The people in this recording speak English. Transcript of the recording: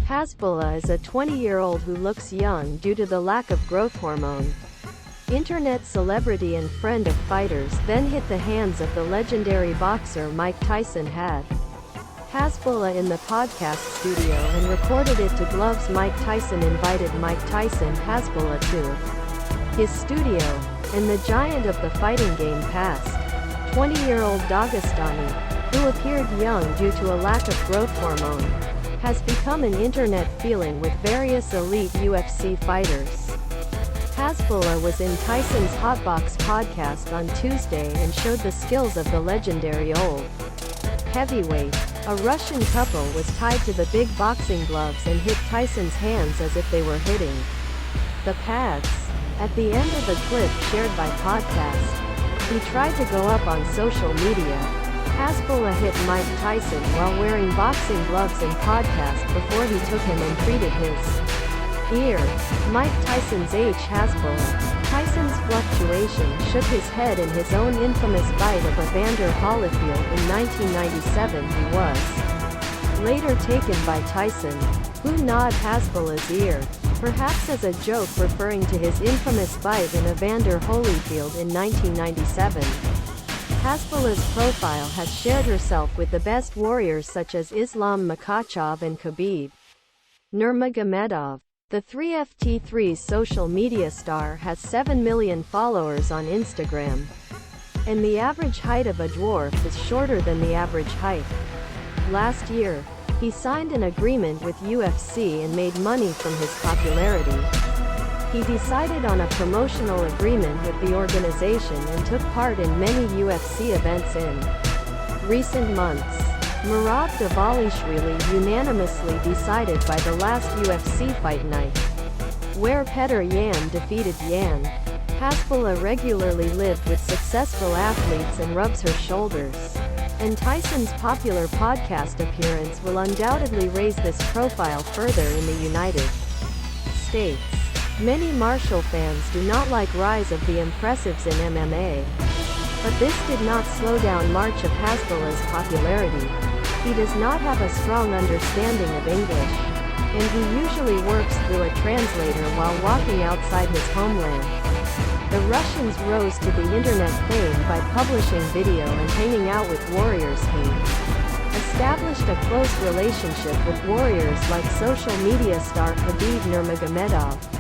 Hasbulla is a 20-year-old who looks young due to the lack of growth hormone. Internet celebrity and friend of fighters then hit the hands of the legendary boxer Mike Tyson had Hasbulla in the podcast studio and recorded it to gloves. Mike Tyson invited Mike Tyson Hasbulla to his studio, and the giant of the fighting game passed. 20-year-old Dagestani, who appeared young due to a lack of growth hormone, has become an internet feeling with various elite UFC fighters. Hasbulla was in Tyson's Hotbox podcast on Tuesday and showed the skills of the legendary old heavyweight. A Russian couple was tied to the big boxing gloves and hit Tyson's hands as if they were hitting the pads. At the end of the clip shared by podcast, he tried to go up on social media. Hasbulla hit Mike Tyson while wearing boxing gloves in podcast before he took him and treated his ear. Mike Tyson's Hasbulla. Tyson's fluctuation shook his head in his own infamous bite of Evander Holyfield in 1997. He was later taken by Tyson, who gnawed Hasbulla's ear, perhaps as a joke referring to his infamous bite in Evander Holyfield in 1997. Hasbulla's profile has shared herself with the best warriors such as Islam Makhachev and Khabib Nurmagomedov. The 3FT3's social media star has 7 million followers on Instagram, and the average height of a dwarf is shorter than the average height. Last year, he signed an agreement with UFC and made money from his popularity. He decided on a promotional agreement with the organization and took part in many UFC events in recent months. Merab Dvalishvili unanimously decided by the last UFC fight night, where Petr Yan defeated Yan. Hasbulla regularly lived with successful athletes and rubs her shoulders, and Tyson's popular podcast appearance will undoubtedly raise this profile further in the United States. Many martial fans do not like rise of the impressives in MMA, but this did not slow down march of Hasbulla's popularity. He does not have a strong understanding of English, and he usually works through a translator while walking outside his homeland. The Russians rose to the internet fame by publishing video and hanging out with warriors. He established a close relationship with warriors like social media star Khabib Nurmagomedov.